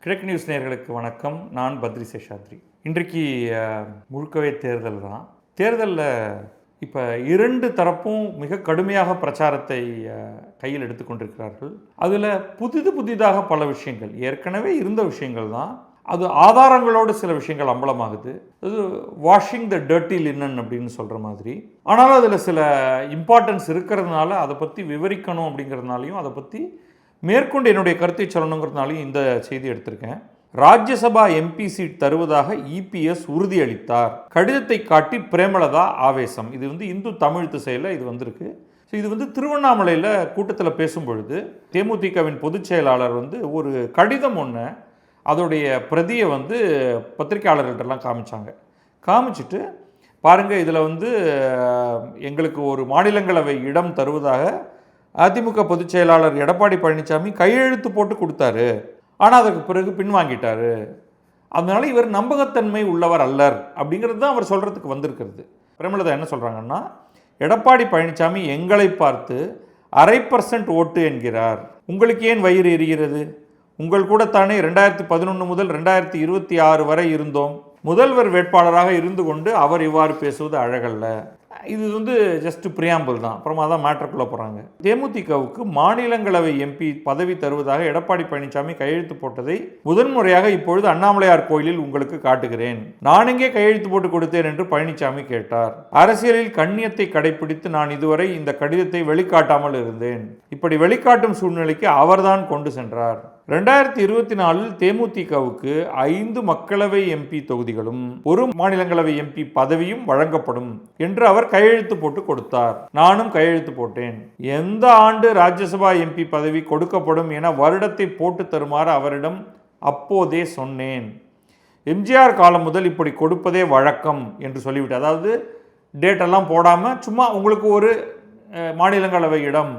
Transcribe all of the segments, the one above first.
கிழக்கு நியூஸ் நேயர்களுக்கு வணக்கம். நான் பத்ரி சேஷாத்ரி. இன்றைக்கு முழுக்கவே தேர்தல் தான். தேர்தலில் இப்போ 2 தரப்பும் மிக கடுமையாக பிரச்சாரத்தை கையில் எடுத்துக்கொண்டிருக்கிறார்கள். அதில் புதிதாக பல விஷயங்கள், ஏற்கனவே இருந்த விஷயங்கள் தான், அது ஆதாரங்களோடு சில விஷயங்கள் அம்பலமாகுது. அது வாஷிங் த டர்ட்டி லினன் அப்படின்னு சொல்கிற மாதிரி. ஆனாலும் அதில் சில இம்பார்ட்டன்ஸ் இருக்கிறதுனால அதை பற்றி விவரிக்கணும் அப்படிங்கிறதுனாலையும், அதை பற்றி மேற்கொண்டு என்னுடைய கருத்தை சொல்லணுங்கிறதுனாலையும் இந்த செய்தி எடுத்திருக்கேன். ராஜ்யசபா எம்பி சீட் தருவதாக இபிஎஸ் உறுதியளித்தார். கடிதத்தை காட்டி பிரேமலதா ஆவேசம். இது இந்து தமிழ் திசையில் இது வந்திருக்கு. ஸோ இது திருவண்ணாமலையில் கூட்டத்தில் பேசும்பொழுது தேமுதிகவின் பொதுச் செயலாளர் ஒரு கடிதம் ஒன்று, அதோடைய பிரதியை பத்திரிகையாளர்கள்ட்டெல்லாம் காமிச்சிட்டு பாருங்கள், இதில் எங்களுக்கு ஒரு மாநிலங்களவை இடம் தருவதாக அதிமுக பொதுச் செயலாளர் எடப்பாடி பழனிசாமி கையெழுத்து போட்டு கொடுத்தாரு, ஆனால் அதற்கு பிறகு பின்வாங்கிட்டார், அதனால இவர் நம்பகத்தன்மை உள்ளவர் அல்லர் அப்படிங்கிறது தான் அவர் சொல்கிறதுக்கு வந்திருக்கிறது. பிரேமலதா என்ன சொல்கிறாங்கன்னா, எடப்பாடி பழனிசாமி எங்களை பார்த்து 0.5% ஓட்டு என்கிறார், உங்களுக்கு ஏன் வயிறு எரிகிறது? உங்கள் கூடத்தானே 2011 முதல் 2026 வரை இருந்தோம். முதல்வர் வேட்பாளராக இருந்து கொண்டு அவர் இவ்வாறு பேசுவது அழகல்ல. இது ஜஸ்ட் பிரியாம்பிள் தான். அப்புறமா தான் மேட்டருக்குள்ளே போகிறாங்க. தேமுதிகவுக்கு மாநிலங்களவை எம்பி பதவி தருவதாக எடப்பாடி பழனிசாமி கையெழுத்து போட்டதை முதன்முறையாக இப்பொழுது அண்ணாமலையார் கோயிலில் உங்களுக்கு காட்டுகிறேன். நான் எங்கே கையெழுத்து போட்டு கொடுத்தேன் என்று பழனிசாமி கேட்டார். அரசியலில் கண்ணியத்தை கடைபிடித்து நான் இதுவரை இந்த கடிதத்தை வெளிக்காட்டாமல் இருந்தேன். இப்படி வெளிக்காட்டும் சூழ்நிலைக்கு அவர்தான் கொண்டு சென்றார். 2024 தேமுதிகவுக்கு 5 மக்களவை எம்பி தொகுதிகளும் 1 மாநிலங்களவை எம்பி பதவியும் வழங்கப்படும் என்று அவர் கையெழுத்து போட்டு கொடுத்தார். நானும் கையெழுத்து போட்டேன். எந்த ஆண்டு ராஜ்யசபா எம்பி பதவி கொடுக்கப்படும் என வருடத்தை போட்டு தருமாறு அவரிடம் அப்போதே சொன்னேன். எம்ஜிஆர் காலம் முதல் இப்படி கொடுப்பதே வழக்கம் என்று சொல்லிவிட்டு, அதாவது டேட்டெல்லாம் போடாமல் சும்மா உங்களுக்கு ஒரு மாநிலங்களவை இடம்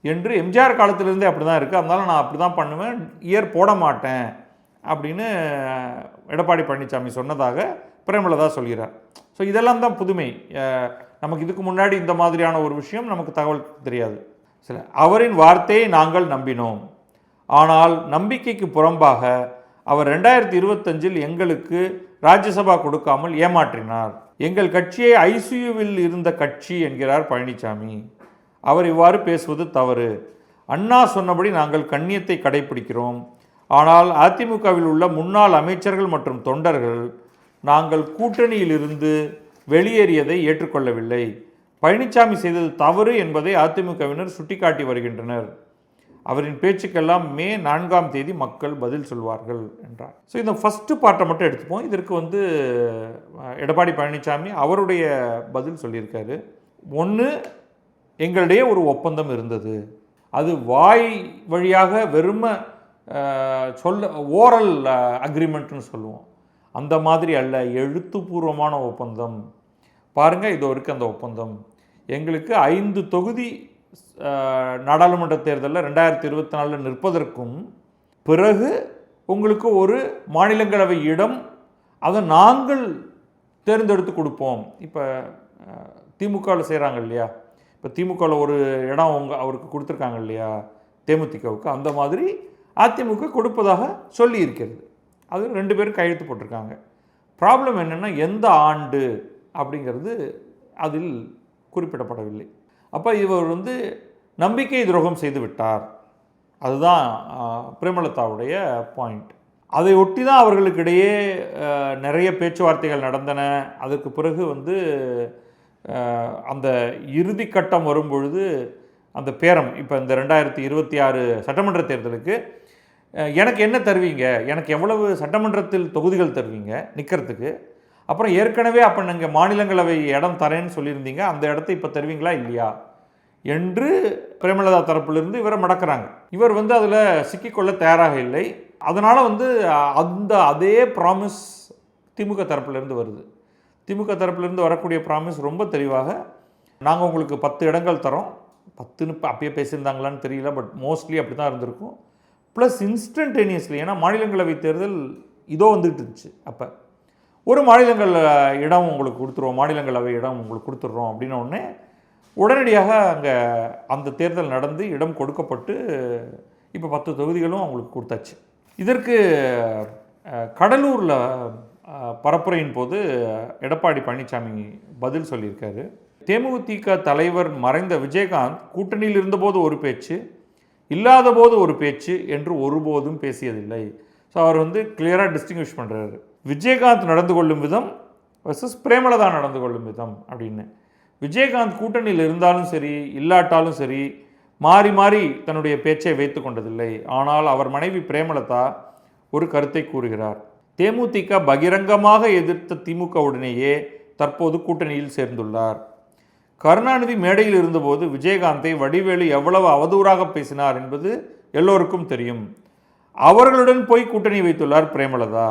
என்று எம்ஜிஆர் காலத்திலிருந்தே அப்படி தான் இருக்குது, அதனால நான் அப்படி தான் பண்ணுவேன், இயர் போட மாட்டேன் அப்படின்னு எடப்பாடி பழனிசாமி சொன்னதாக பிரேமலதா சொல்கிறார். ஸோ இதெல்லாம் தான் புதுமை. நமக்கு இதுக்கு முன்னாடி இந்த மாதிரியான ஒரு விஷயம் நமக்கு தகவல் தெரியாது. அவரின் வார்த்தையை நாங்கள் நம்பினோம். ஆனால் நம்பிக்கைக்கு புறம்பாக அவர் 2025 எங்களுக்கு ராஜ்யசபா கொடுக்காமல் ஏமாற்றினார். எங்கள் கட்சியை ஐசியூவில் இருந்த கட்சி என்கிறார் பழனிசாமி. அவர் இவ்வாறு பேசுவது தவறு. அண்ணா சொன்னபடி நாங்கள் கண்ணியத்தை கடைபிடிக்கிறோம். ஆனால் அதிமுகவில் உள்ள முன்னாள் அமைச்சர்கள் மற்றும் தொண்டர்கள் நாங்கள் கூட்டணியிலிருந்து வெளியேறியதை ஏற்றுக்கொள்ளவில்லை. பழனிசாமி செய்தது தவறு என்பதை அதிமுகவினர் சுட்டிக்காட்டி வருகின்றனர். அவரின் பேச்சுக்கெல்லாம் மே 4ஆம் தேதி மக்கள் பதில் சொல்வார்கள் என்றார். ஸோ இந்த ஃபஸ்ட்டு பார்ட்டை மட்டும் எடுத்துப்போம். இதற்கு எடப்பாடி பழனிசாமி அவருடைய பதில் சொல்லியிருக்காரு. ஒன்று, எங்களிடையே ஒரு ஒப்பந்தம் இருந்தது, அது வாய் வழியாக வெறும ஓரல் அக்ரிமெண்ட்னு சொல்லுவோம், அந்த மாதிரி அல்ல, எழுத்துப்பூர்வமான ஒப்பந்தம். பாருங்கள், இதோ இருக்குது அந்த ஒப்பந்தம். எங்களுக்கு 5 தொகுதி நாடாளுமன்ற தேர்தலில் 2024 நிற்பதற்கும் பிறகு உங்களுக்கு ஒரு மாநிலங்களவை இடம், அதை நாங்கள் தேர்ந்தெடுத்து கொடுப்போம். இப்போ திமுகவில் செய்கிறாங்க இல்லையா, இப்போ திமுகவில் ஒரு இடம் அவருக்கு கொடுத்துருக்காங்க இல்லையா தேமுதிகவுக்கு, அந்த மாதிரி அதிமுக கொடுப்பதாக சொல்லி இருக்கிறது. அது 2 பேரும் கையெழுத்து போட்டிருக்காங்க. ப்ராப்ளம் என்னென்னா, எந்த ஆண்டு அப்படிங்கிறது அதில் குறிப்பிடப்படவில்லை. அப்போ இவர் நம்பிக்கை துரோகம் செய்து விட்டார். அதுதான் பிரேமலதாவுடைய பாயிண்ட். அதை ஒட்டி தான் அவர்களுக்கிடையே நிறைய பேச்சுவார்த்தைகள் நடந்தன. அதற்கு பிறகு அந்த இறுதி கட்டம் வரும்பொழுது அந்த பேரம், இப்போ இந்த 2026 சட்டமன்ற தேர்தலுக்கு எனக்கு என்ன தருவீங்க, எனக்கு எவ்வளவு சட்டமன்றத்தில் தொகுதிகள் தருவீங்க நிற்கிறதுக்கு, அப்புறம் ஏற்கனவே அப்போ நீங்கள் மாநிலங்களவை இடம் தரேன்னு சொல்லியிருந்தீங்க, அந்த இடத்த இப்போ தருவீங்களா இல்லையா என்று பிரேமலதா தரப்பிலிருந்து இவரை மடக்கிறாங்க. இவர் அதில் சிக்கிக்கொள்ள தயாராக இல்லை. அதனால் அந்த அதே ப்ராமிஸ் திமுக தரப்பிலிருந்து வருது. திமுக தரப்பிலிருந்து வரக்கூடிய ப்ராமிஸ் ரொம்ப தெளிவாக, நாங்கள் உங்களுக்கு 10 இடங்கள் தரோம். 10ன்னு அப்பயே பேசியிருந்தாங்களான்னு தெரியல, பட் மோஸ்ட்லி அப்படி தான் இருந்திருக்கும். ப்ளஸ் இன்ஸ்டன்டேனியஸ்லி, ஏன்னா மாநிலங்களவை தேர்தல் இதோ வந்துட்டு இருந்துச்சு, அப்போ ஒரு இடம் உங்களுக்கு கொடுத்துருவோம், மாநிலங்களவை இடம் உங்களுக்கு கொடுத்துட்றோம் அப்படின்ன உடனே உடனடியாக அங்கே அந்த தேர்தல் நடந்து இடம் கொடுக்கப்பட்டு இப்போ 10 தொகுதிகளும் அவங்களுக்கு கொடுத்தாச்சு. இதற்கு கடலூரில் பரப்புரையின் போது எடப்பாடி பழனிசாமி பதில் சொல்லியிருக்காரு. தேமுதிக தலைவர் மறைந்த விஜயகாந்த் கூட்டணியில் இருந்தபோது ஒரு பேச்சு, இல்லாத போது ஒரு பேச்சு என்று ஒருபோதும் பேசியதில்லை. ஸோ அவர் கிளியராக டிஸ்டிங்விஷ் பண்ணுறாரு. விஜயகாந்த் நடந்து கொள்ளும் விதம் வர்சஸ் பிரேமலதா நடந்து கொள்ளும் விதம் அப்படின்னு. விஜயகாந்த் கூட்டணியில் இருந்தாலும் சரி இல்லாட்டாலும் சரி மாறி மாறி தன்னுடைய பேச்சை வைத்து கொண்டதில்லை. ஆனால் அவர் மனைவி பிரேமலதா ஒரு கருத்தை கூறுகிறார். தேமுதிக பகிரங்கமாக எதிர்த்த திமுகவுடனேயே தற்போது கூட்டணியில் சேர்ந்துள்ளார். கருணாநிதி மேடையில் இருந்தபோது விஜயகாந்தை வடிவேலு எவ்வளவு அவதூறாக பேசினார் என்பது எல்லோருக்கும் தெரியும். அவர்களுடன் போய் கூட்டணி வைத்துள்ளார் பிரேமலதா.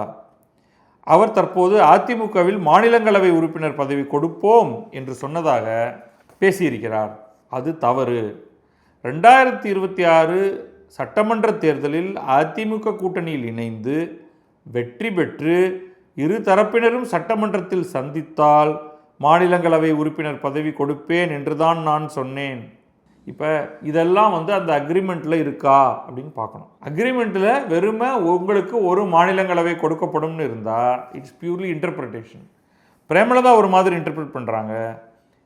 அவர் தற்போது அதிமுகவில் மாநிலங்களவை உறுப்பினர் பதவி கொடுப்போம் என்று சொன்னதாக பேசியிருக்கிறார். அது தவறு. 2026 சட்டமன்ற தேர்தலில் அதிமுக கூட்டணியில் இணைந்து வெற்றி பெற்று இரு தரப்பினரும் சட்டமன்றத்தில் சந்தித்தால் மாநிலங்களவை உறுப்பினர் பதவி கொடுப்பேன் என்றுதான் நான் சொன்னேன். இப்போ இதெல்லாம் அந்த அக்ரிமெண்ட்டில் இருக்கா அப்படின்னு பார்க்கணும். அக்ரிமெண்ட்டில் வெறுமை உங்களுக்கு ஒரு மாநிலங்களவை கொடுக்கப்படும்னு இருந்தால் இட்ஸ் பியூர்லி இன்டர்பிரிட்டேஷன். பிரேமலதா ஒரு மாதிரி இன்டர்பிரட் பண்ணுறாங்க,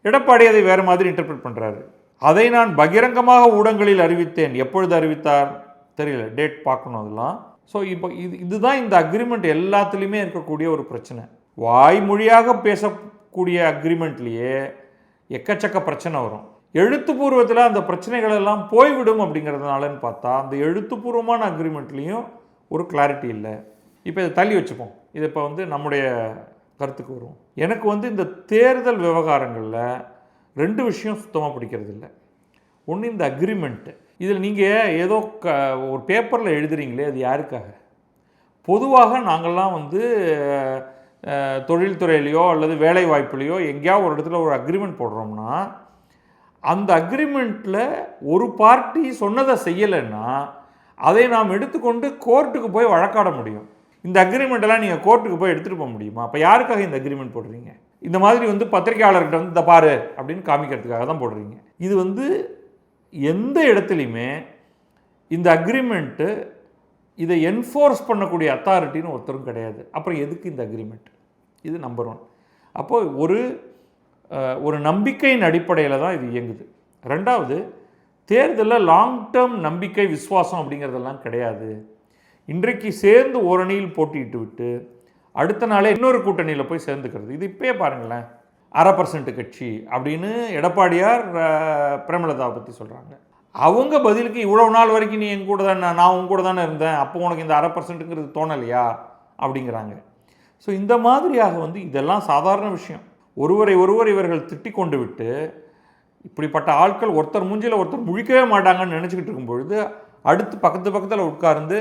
எடப்பாடி அதை வேறு மாதிரி இன்டர்பிரட் பண்ணுறாரு. அதை நான் பகிரங்கமாக ஊடகங்களில் அறிவித்தேன். எப்பொழுது அறிவித்தார் தெரியல, டேட் பார்க்கணும் அதெல்லாம். ஸோ இப்போ இதுதான் இந்த அக்ரிமெண்ட் எல்லாத்துலேயுமே இருக்கக்கூடிய ஒரு பிரச்சனை. வாய்மொழியாக பேசக்கூடிய அக்ரிமெண்ட்லேயே எக்கச்சக்க பிரச்சனை வரும். எழுத்துப்பூர்வத்தில் அந்த பிரச்சனைகள் எல்லாம் போய்விடும் அப்படிங்கிறதுனாலன்னு பார்த்தா அந்த எழுத்துப்பூர்வமான அக்ரிமெண்ட்லேயும் ஒரு கிளாரிட்டி இல்லை. இப்போ இதை தள்ளி வச்சுப்போம். இது இப்போ நம்முடைய கருத்துக்கு வரும். எனக்கு இந்த தேர்தல் விவகாரங்களில் 2 விஷயம் சுத்தமாக பிடிக்கிறது இல்லை. ஒன்று இந்த அக்ரிமெண்ட்டு. இதில் நீங்கள் ஏதோ ஒரு பேப்பரில் எழுதுறீங்களே, அது யாருக்காக? பொதுவாக நாங்கள்லாம் தொழில்துறையிலையோ அல்லது வேலை வாய்ப்புலையோ எங்கேயாவது ஒரு இடத்துல ஒரு அக்ரிமெண்ட் போடுறோம்னா அந்த அக்ரிமெண்ட்டில் ஒரு பார்ட்டி சொன்னதை செய்யலைன்னா அதை நாம் எடுத்துக்கொண்டு கோர்ட்டுக்கு போய் வழக்காட முடியும். இந்த அக்ரிமெண்ட்டெல்லாம் நீங்கள் கோர்ட்டுக்கு போய் எடுத்துகிட்டு போக முடியுமா? அப்போ யாருக்காக இந்த அக்ரிமெண்ட் போடுறீங்க? இந்த மாதிரி பத்திரிகையாளர்கிட்ட இந்த பாரு அப்படின்னு காமிக்கிறதுக்காக தான் போடுறீங்க. இது எந்த இடத்துலையுமே இந்த அக்ரிமெண்ட்டு இதை என்ஃபோர்ஸ் பண்ணக்கூடிய அத்தாரிட்டின்னு ஒருத்தரும் கிடையாது. அப்புறம் எதுக்கு இந்த அக்ரிமெண்ட்? இது நம்பர் 1. அப்போது ஒரு நம்பிக்கையின் அடிப்படையில் தான் இது இயங்குது. 2வது, தேர்தலில் லாங் டேர்ம் நம்பிக்கை விசுவாசம் அப்படிங்கிறதெல்லாம் கிடையாது. இன்றைக்கு சேர்ந்து ஓரணியில் போட்டிட்டு விட்டு அடுத்த நாளே இன்னொரு கூட்டணியில் போய் சேர்ந்துக்கிறது. இது இப்போயே பாருங்களேன், 1% கட்சி அப்படின்னு எடப்பாடியார் பிரேமலதாவை பற்றி சொல்கிறாங்க. அவங்க பதிலுக்கு இவ்வளவு நாள் வரைக்கும் நீ என் கூட தானே, நான் உங்க கூட தானே இருந்தேன், அப்போ உனக்கு இந்த 1%ங்கிறது தோணலையா அப்படிங்கிறாங்க. ஸோ இந்த மாதிரியாக இதெல்லாம் சாதாரண விஷயம். ஒருவர் இவர்கள் திட்டிக் கொண்டு விட்டு இப்படிப்பட்ட ஆட்கள் ஒருத்தர் மூஞ்சியில் ஒருத்தர் முழிக்கவே மாட்டாங்கன்னு நினச்சிக்கிட்டு இருக்கும்பொழுது அடுத்து பக்கத்தில் உட்கார்ந்து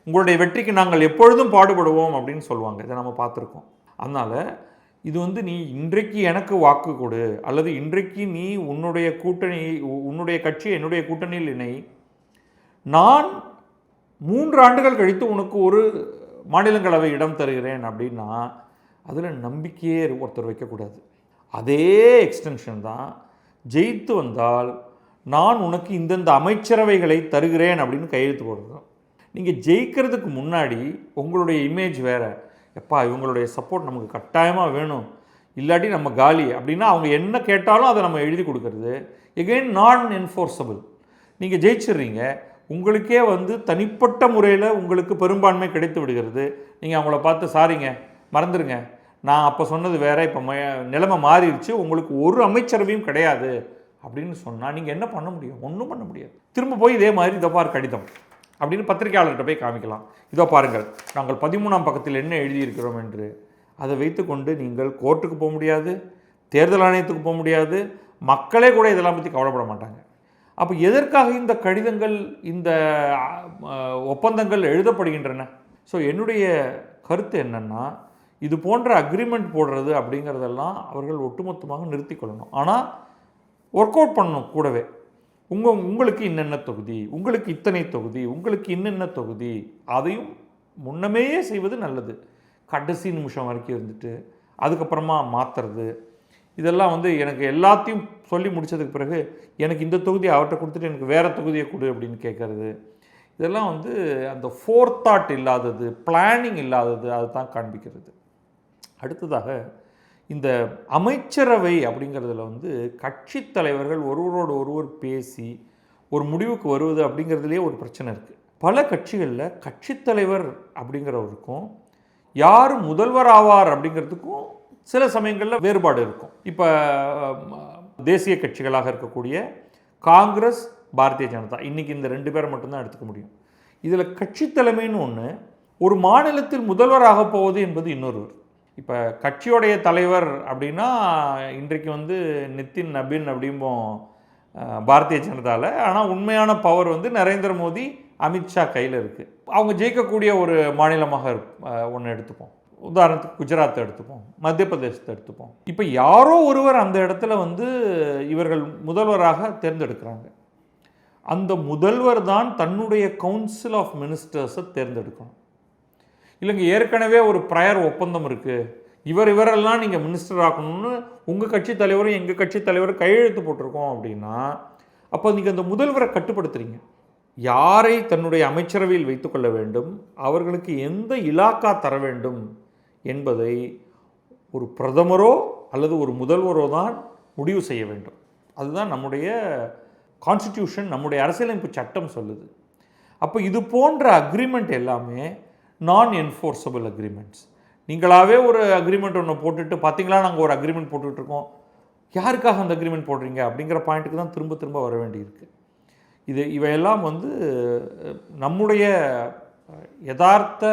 உங்களுடைய வெற்றிக்கு நாங்கள் எப்பொழுதும் பாடுபடுவோம் அப்படின்னு சொல்லுவாங்க. இதை நம்ம பார்த்துருக்கோம். அதனால் இது நீ இன்றைக்கு எனக்கு வாக்கு கொடு, அல்லது இன்றைக்கு நீ உன்னுடைய கட்சி என்னுடைய கூட்டணியில் இணை, நான் 3 ஆண்டுகள் கழித்து உனக்கு ஒரு மாநிலங்களவை இடம் தருகிறேன் அப்படின்னா அதில் நம்பிக்கையே ஒருத்தர் வைக்கக்கூடாது. அதே எக்ஸ்டென்ஷன் தான் ஜெயித்து வந்தால் நான் உனக்கு இந்தந்த அமைச்சரவைகளை தருகிறேன் அப்படின்னு கையெழுத்து போடுறோம். நீங்கள் ஜெயிக்கிறதுக்கு முன்னாடி உங்களுடைய இமேஜ் வேறு. எப்பா இவங்களுடைய சப்போர்ட் நமக்கு கட்டாயமாக வேணும், இல்லாட்டி நம்ம காலி அப்படின்னா அவங்க என்ன கேட்டாலும் அதை நம்ம எழுதி கொடுக்கறது. எகெயின் நான் என்ஃபோர்ஸபிள். நீங்கள் ஜெயிச்சிடுறீங்க, உங்களுக்கே தனிப்பட்ட முறையில் உங்களுக்கு பெரும்பான்மை கிடைத்து விடுகிறது. நீங்கள் அவங்கள பார்த்து சாரிங்க மறந்துடுங்க, நான் அப்போ சொன்னது வேறு, இப்போ நிலைமை மாறிடுச்சு, உங்களுக்கு ஒரு அமைச்சரவையும் கிடையாது அப்படின்னு சொன்னால் நீங்கள் என்ன பண்ண முடியும்? ஒன்றும் பண்ண முடியாது. திரும்ப போய் இதே மாதிரி இதோ பார் கடிதம் அப்படின்னு பத்திரிகையாளர்கிட்ட போய் காமிக்கலாம். இதோ பாருங்கள் நாங்கள் 13ஆம் பக்கத்தில் என்ன எழுதியிருக்கிறோம் என்று. அதை வைத்துக்கொண்டு நீங்கள் கோர்ட்டுக்கு போக முடியாது, தேர்தல் ஆணையத்துக்கு போக முடியாது, மக்களே கூட இதெல்லாம் பற்றி கவலைப்பட மாட்டாங்க. அப்போ எதற்காக இந்த கடிதங்கள், இந்த ஒப்பந்தங்கள் எழுதப்படுகின்றன? ஸோ என்னுடைய கருத்து என்னென்னா, இது போன்ற அக்ரிமெண்ட் போடுறது அப்படிங்கிறதெல்லாம் அவர்கள் ஒட்டுமொத்தமாக நிறுத்தி கொள்ளணும். ஆனால் ஒர்க் அவுட் பண்ணணும் கூடவே. உங்களுக்கு இன்னென்ன தொகுதி, உங்களுக்கு இத்தனை தொகுதி, உங்களுக்கு இன்னென்ன தொகுதி, அதையும் முன்னமேயே செய்வது நல்லது. கடைசி நிமிஷம் வரைக்கும் இருந்துட்டு அதுக்கப்புறமா மாற்றுறது, இதெல்லாம் எனக்கு எல்லாத்தையும் சொல்லி முடித்ததுக்கு பிறகு எனக்கு இந்த தொகுதியை அவர்கிட்ட கொடுத்துட்டு எனக்கு வேறு தொகுதியை கொடு அப்படின்னு கேட்குறது, இதெல்லாம் வந்து அந்த ஃபோர்தாட் இல்லாதது, பிளானிங் இல்லாதது, அதுதான் காண்பிக்கிறது. அடுத்ததாக இந்த அமைச்சரவை அப்படிங்கிறதுல வந்து கட்சி தலைவர்கள் ஒருவரோடு ஒருவர் பேசி ஒரு முடிவுக்கு வருவது அப்படிங்கிறதுலேயே ஒரு பிரச்சனை இருக்குது. பல கட்சிகளில் கட்சித் தலைவர் அப்படிங்கிறவருக்கும் யார் முதல்வர் ஆவார் அப்படிங்கிறதுக்கும் சில சமயங்களில் வேறுபாடு இருக்கும். இப்போ தேசிய கட்சிகளாக இருக்கக்கூடிய காங்கிரஸ், பாரதிய ஜனதா, இன்றைக்கி இந்த 2 பேரை மட்டும்தான் எடுத்துக்க முடியும். இதில் கட்சி தலைமைன்னு ஒன்று, ஒரு மாநிலத்தில் முதல்வராக போவது என்பது இன்னொருவர். இப்போ கட்சியோடைய தலைவர் அப்படின்னா இன்றைக்கு வந்து நிதின் நபின் அப்படிம்போம் பாரதிய ஜனதாவில். ஆனால் உண்மையான பவர் வந்து நரேந்திர மோடி, அமித்ஷா கையில் இருக்குது. அவங்க ஜெயிக்கக்கூடிய ஒரு மாநிலமாக ஒன்று எடுத்துப்போம். உதாரணத்துக்கு குஜராத்தை எடுத்துப்போம், மத்திய பிரதேசத்தை எடுத்துப்போம். இப்போ யாரோ ஒருவர் அந்த இடத்துல வந்து இவர்கள் முதல்வராக தேர்ந்தெடுக்கிறாங்க. அந்த முதல்வர் தான் தன்னுடைய கவுன்சில் ஆஃப் மினிஸ்டர்ஸை தேர்ந்தெடுக்கணும். இல்லைங்க, ஏற்கனவே ஒரு ப்ரையர் ஒப்பந்தம் இருக்குது, இவரெல்லாம் நீங்கள் மினிஸ்டர் ஆக்கணும்னு உங்கள் கட்சி தலைவரும் எங்கள் கட்சி தலைவரும் கையெழுத்து போட்டிருக்கோம் அப்படின்னா, அப்போ நீங்கள் அந்த முதல்வரை கட்டுப்படுத்துறீங்க. யாரை தன்னுடைய அமைச்சரவையில் வைத்துக்கொள்ள வேண்டும், அவர்களுக்கு எந்த இலாக்கா தர வேண்டும் என்பதை ஒரு பிரதமரோ அல்லது ஒரு முதல்வரோ தான் முடிவு செய்ய வேண்டும். அதுதான் நம்முடைய கான்ஸ்டிடியூஷன், நம்முடைய அரசியலமைப்பு சட்டம் சொல்லுது. அப்போ இது போன்ற அக்ரிமெண்ட் எல்லாமே நான் என்ஃபோர்ஸபிள் அக்ரிமெண்ட்ஸ். நீங்களாகவே ஒரு அக்ரிமெண்ட் ஒன்று போட்டுட்டு, பார்த்தீங்களா நாங்கள் ஒரு அக்ரிமெண்ட் போட்டுட்ருக்கோம், யாருக்காக அந்த அக்ரிமெண்ட் போடுறீங்க அப்படிங்கிற பாயிண்ட்டுக்கு தான் திரும்ப திரும்ப வர வேண்டியிருக்கு. இவையெல்லாம் வந்து நம்முடைய யதார்த்த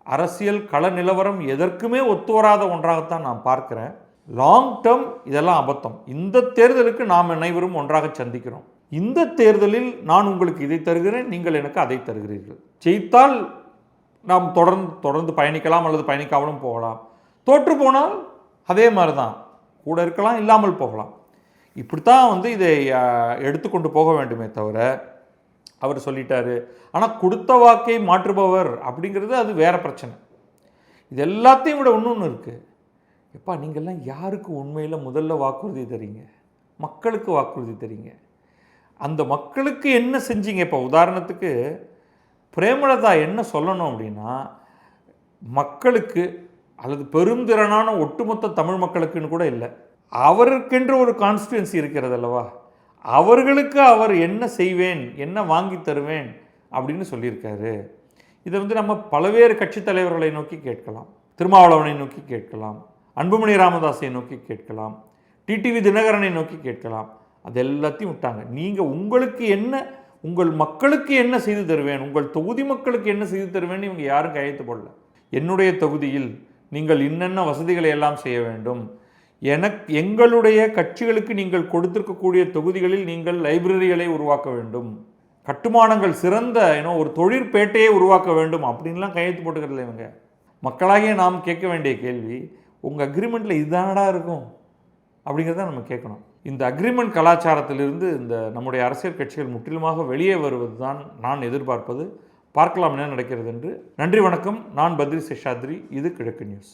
அரசியல் கள நிலவரம் எதற்குமே ஒத்து வராத ஒன்றாகத்தான் நான் பார்க்குறேன். லாங் டேர்ம் இதெல்லாம் அபத்தம். இந்த தேர்தலுக்கு நாம் அனைவரும் ஒன்றாக சந்திக்கிறோம். இந்த தேர்தலில் நான் உங்களுக்கு இதை தருகிறேன், நீங்கள் எனக்கு அதை தருகிறீர்கள். ஜெயித்தால் நாம் தொடர்ந்து பயணிக்கலாம் அல்லது பயணிக்காமலும் போகலாம். தோற்று போனால் அதே மாதிரி தான், கூட இருக்கலாம், இல்லாமல் போகலாம். இப்படித்தான் வந்து இதை எடுத்துக்கொண்டு போக வேண்டுமே தவிர, அவர் சொல்லிட்டாரு ஆனால் கொடுத்த வாக்கை மாற்றுபவர் அப்படிங்கிறது அது வேறு பிரச்சனை. இது எல்லாத்தையும் விட இன்னொன்று இருக்குது. எப்பா, நீங்கள்லாம் யாருக்கு உண்மையில் முதல்ல வாக்குறுதி தரீங்க? மக்களுக்கு வாக்குறுதி தரீங்க. அந்த மக்களுக்கு என்ன செஞ்சீங்க? இப்போ உதாரணத்துக்கு பிரேமலதா என்ன சொல்லணும் அப்படின்னா, மக்களுக்கு அல்லது பெருந்திறனான ஒட்டுமொத்த தமிழ் மக்களுக்குன்னு கூட இல்லை, அவருக்கென்று ஒரு கான்ஸ்டிடுவன்சி இருக்கிறது அல்லவா, அவர்களுக்கு அவர் என்ன செய்வேன், என்ன வாங்கி தருவேன் அப்படின்னு சொல்லியிருக்காரு. இதை வந்து நம்ம பல்வேறு கட்சி தலைவர்களை நோக்கி கேட்கலாம், திருமாவளவனை நோக்கி கேட்கலாம், அன்புமணி ராமதாஸை நோக்கி கேட்கலாம், டிடிவி தினகரனை நோக்கி கேட்கலாம். அது எல்லாத்தையும் விட்டாங்க. நீங்கள் உங்களுக்கு என்ன, உங்கள் மக்களுக்கு என்ன செய்து தருவேன், உங்கள் தொகுதி மக்களுக்கு என்ன செய்து தருவேன்னு இவங்க யாரும் கையெழுத்து போடல. என்னுடைய தொகுதியில் நீங்கள் இன்னென்ன வசதிகளை எல்லாம் செய்ய வேண்டும், எங்களுடைய கட்சிகளுக்கு நீங்கள் கொடுத்திருக்கக்கூடிய தொகுதிகளில் நீங்கள் லைப்ரரிகளை உருவாக்க வேண்டும், கட்டுமானங்கள் சிறந்த ஒரு தொழிற்பேட்டையை உருவாக்க வேண்டும் அப்படின்லாம் கையெழுத்து போட்டுக்கிறதில்ல இவங்க. மக்களாகிய நாம் கேட்க வேண்டிய கேள்வி, உங்கள் அக்ரிமெண்ட்டில் இதுதானடா இருக்கும் அப்படிங்கிறத நம்ம கேட்கணும். இந்த அக்ரிமெண்ட் கலாச்சாரத்திலிருந்து இந்த நம்முடைய அரசியல் கட்சிகள் முற்றிலுமாக வெளியே வருவது தான் நான் எதிர்பார்ப்பது. பார்க்கலாம் என்ன நடக்கிறது என்று. நன்றி, வணக்கம். நான் பத்ரி சேஷாத்ரி. இது கிழக்கு நியூஸ்.